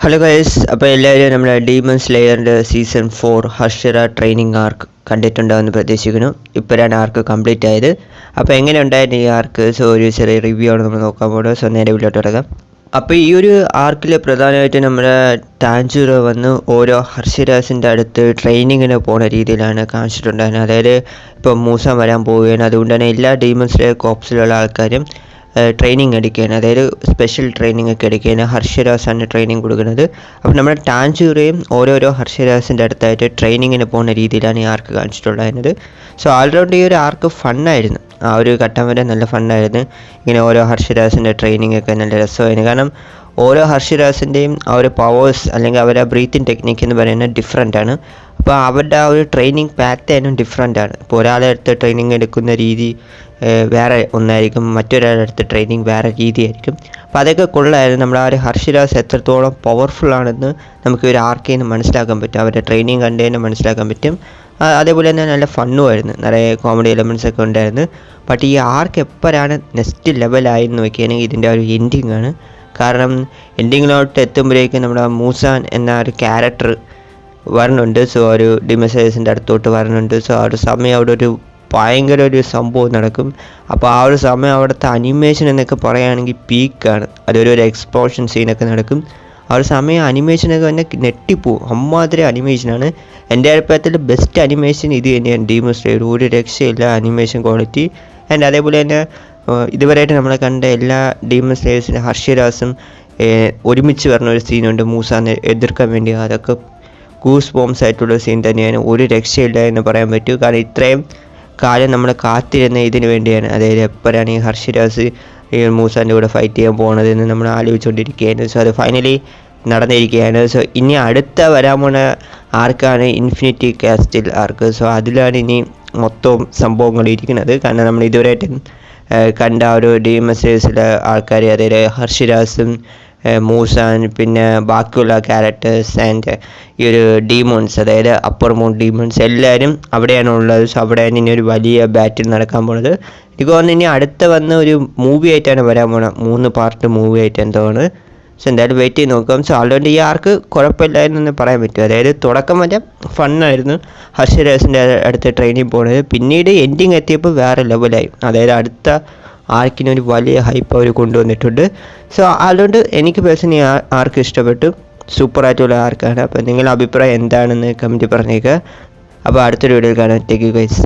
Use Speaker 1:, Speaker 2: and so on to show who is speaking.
Speaker 1: Hello guys, അപ്പോൾ എല്ലാവരും നമ്മുടെ ഡീമൺ സ്ലെയറിൻ്റെ സീസൺ 4 ഹർഷിറ ട്രെയിനിങ് ആർക്ക് കണ്ടിട്ടുണ്ടാവുമെന്ന് പ്രതീക്ഷിക്കുന്നു. ഇപ്പോഴാണ് ആർക്ക് കംപ്ലീറ്റ് ആയത്. അപ്പോൾ എങ്ങനെ ഉണ്ടായിരുന്നു ഈ ആർക്ക്? സോ ഒരു ചെറിയ റിവ്യൂ ആണ് നമ്മൾ നോക്കാൻ പോകുന്നത്. സോ നേരെ വീട്ടിലോട്ട് തുടങ്ങാം. അപ്പോൾ ഈ ഒരു ആർക്കിൽ പ്രധാനമായിട്ട് നമ്മുടെ ടാൻജുറോ വന്ന് ഓരോ ഹർഷിരാസിൻ്റെ അടുത്ത് ട്രെയിനിങ്ങിന് പോകുന്ന രീതിയിലാണ് കാണിച്ചിട്ടുണ്ടായിരുന്നത്. അതായത് ഇപ്പോൾ മൂസ വരാൻ പോവുകയാണ്, അതുകൊണ്ട് തന്നെ എല്ലാ ഡീമൺ സ്ലെയർ കോപ്സിലുള്ള ആൾക്കാരും ട്രെയിനിങ് എടുക്കുകയാണ്. അതായത് സ്പെഷ്യൽ ട്രെയിനിങ് ഒക്കെ എടുക്കുകയാണ്. ഹർഷിരാസാണ് ട്രെയിനിങ് കൊടുക്കുന്നത്. അപ്പോൾ നമ്മുടെ ടാൻജൂറയും ഓരോരോ ഹർഷിരാസിൻ്റെ അടുത്തായിട്ട് ട്രെയിനിങ്ങിന് പോകുന്ന രീതിയിലാണ് ഈ ആർക്ക് കാണിച്ചിട്ടുണ്ടായിരുന്നത്. സോ ഓൾറൗണ്ട് ഈ ഒരു ആർക്ക് ഫണ്ണായിരുന്നു. ആ ഒരു ഘട്ടം വരെ നല്ല ഫണ്ണായിരുന്നു. ഇങ്ങനെ ഓരോ ഹർഷിരാസിൻ്റെ ട്രെയിനിങ് ഒക്കെ നല്ല രസമായിരുന്നു. കാരണം ഓരോ ഹർഷിരാസിൻ്റെയും ആ ഒരു പവേഴ്സ് അല്ലെങ്കിൽ അവരുടെ ബ്രീത്തിങ് ടെക്നിക്ക് എന്ന് പറയുന്നത് ഡിഫറെൻ്റ് ആണ്. അപ്പോൾ അവരുടെ ആ ഒരു ട്രെയിനിങ് പാറ്റേണും ഡിഫറെൻ്റ് ആണ്. ഇപ്പോൾ ഒരാളുടെ അടുത്ത് ട്രെയിനിങ് എടുക്കുന്ന രീതി വേറെ ഒന്നായിരിക്കും, മറ്റൊരാളുടെ അടുത്ത് ട്രെയിനിങ് വേറെ രീതിയായിരിക്കും. അപ്പോൾ അതൊക്കെ കൊള്ളായിരുന്നു. നമ്മൾ ആ ഒരു ഹർഷിരാസ് എത്രത്തോളം പവർഫുള്ളാണെന്ന് നമുക്ക് ഒരു ആർക്കിൽ നിന്ന് മനസ്സിലാക്കാൻ പറ്റും. അവരുടെ ട്രെയിനിങ് കണ്ടു മനസ്സിലാക്കാൻ പറ്റും. അതേപോലെ തന്നെ നല്ല ഫണ്ണുമായിരുന്നു, നിറയെ കോമഡി എലമെൻറ്റ്സ് ഒക്കെ ഉണ്ടായിരുന്നു. ബട്ട് ഈ ആർക്ക് എപ്പോഴാണ് നെക്സ്റ്റ് ലെവലായെന്ന് നോക്കിയാണെങ്കിൽ ഇതിൻ്റെ ഒരു എൻഡിങ് ആണ്. കാരണം എൻഡിങ്ങിലോട്ട് എത്തുമ്പോഴേക്കും നമ്മുടെ മൂസാൻ എന്ന ഒരു ക്യാരക്ടർ വരുന്നുണ്ട്. സോ ഒരു ഡിമസൈസിൻ്റെ അടുത്തോട്ട് വരുന്നുണ്ട്. സോ ആ ഒരു സമയം അവിടെ ഒരു ഭയങ്കര ഒരു സംഭവം നടക്കും. അപ്പോൾ ആ ഒരു സമയം അവിടുത്തെ അനിമേഷൻ എന്നൊക്കെ പറയുകയാണെങ്കിൽ പീക്കാണ്. അതൊരു എക്സ്പ്ലോഷൻ സീനൊക്കെ നടക്കും. ആ ഒരു സമയം അനിമേഷനൊക്കെ തന്നെ നെട്ടിപ്പോവും. അമ്മാതിരി അനിമേഷനാണ്. എൻ്റെ അഭിപ്രായത്തിൽ ബെസ്റ്റ് അനിമേഷൻ ഇത് തന്നെയാണ് ഡീമൺ സ്ലെയർ. ഒരു രക്ഷയില്ല അനിമേഷൻ ക്വാളിറ്റി. ആൻഡ് അതേപോലെ തന്നെ ഇതുവരെയായിട്ട് നമ്മൾ കണ്ട എല്ലാ ഡീമൺ സ്ലെയേഴ്സിൻ്റെ ഹർഷിരാസും ഒരുമിച്ച് വരുന്ന ഒരു സീനുണ്ട് മൂസാനെ എതിർക്കാൻ വേണ്ടി. അതൊക്കെ ഗൂസ് ബോംസ് ആയിട്ടുള്ള സീൻ തന്നെയാണ്. ഒരു രക്ഷയില്ല എന്ന് പറയാൻ പറ്റൂ. കാരണം ഇത്രയും കാലം നമ്മൾ കാത്തിരുന്ന ഇതിന് വേണ്ടിയാണ്. അതായത് എപ്പോഴാണ് ഈ ഹർഷിരാസ് ഈ മൂസാൻ്റെ കൂടെ ഫൈറ്റ് ചെയ്യാൻ പോകുന്നതെന്ന് നമ്മൾ ആലോചിച്ചുകൊണ്ടിരിക്കുകയായിരുന്നു. സോ അത് ഫൈനലി നടന്നിരിക്കുകയാണ്. സോ ഇനി അടുത്ത വരാൻ പോണ ആർക്കാണ് ഇൻഫിനിറ്റി കാസ്റ്റിൽ ആർക്ക്. സോ അതിലാണ് ഇനി മൊത്തം സംഭവങ്ങൾ ഇരിക്കുന്നത്. കാരണം നമ്മൾ ഇതുവരെയായിട്ട് കണ്ട ഒരു ഡീമൺ സ്ലെയേഴ്സിലെ ആൾക്കാർ, അതായത് ഹർഷിരാസും മൂസാൻ പിന്നെ ബാക്കിയുള്ള ക്യാരക്ടേഴ്സ് ആൻഡ് ഈ ഒരു ഡീമോൺസ്, അതായത് അപ്പർ മൂൺ ഡീമോൺസ് എല്ലാവരും അവിടെയാണ് ഉള്ളത്. സോ അവിടെയാണ് ഇനി ഒരു വലിയ ബാറ്റിൽ നടക്കാൻ പോണത്. എനിക്ക് തോന്നുന്നു ഇനി അടുത്ത വന്ന ഒരു മൂവി ആയിട്ടാണ് വരാൻ പോണത്, 3 പാർട്ട് മൂവി ആയിട്ട് എന്തോന്ന്. സോ എന്തായാലും വെയിറ്റ് ചെയ്ത് നോക്കാം. സോ ഓൾറെഡി ഈ ആർക്ക് കുഴപ്പമില്ലായിരുന്നു പറയാൻ പറ്റും. അതായത് തുടക്കം വരെ ഫണ്ണായിരുന്നു ഹർഷിരാസിൻ്റെ അടുത്ത് ട്രെയിനിൽ പോകുന്നത്. പിന്നീട് എൻഡിങ് എത്തിയപ്പോൾ വേറെ ലെവലായി. അതായത് അടുത്ത ആർക്കിനൊരു വലിയ ഹൈപ്പ് അവർ കൊണ്ടുവന്നിട്ടുണ്ട്. സോ അതുകൊണ്ട് എനിക്ക് പേഴ്സണലി ആർക്ക് ഇഷ്ടപ്പെട്ടു. സൂപ്പറായിട്ടുള്ള ആർക്കാണ്. അപ്പോൾ നിങ്ങളുടെ അഭിപ്രായം എന്താണെന്ന് കമൻറ്റ് പറഞ്ഞേക്കുക. അപ്പോൾ അടുത്തൊരു വീഡിയോയിൽ കാണാം. Take you guys.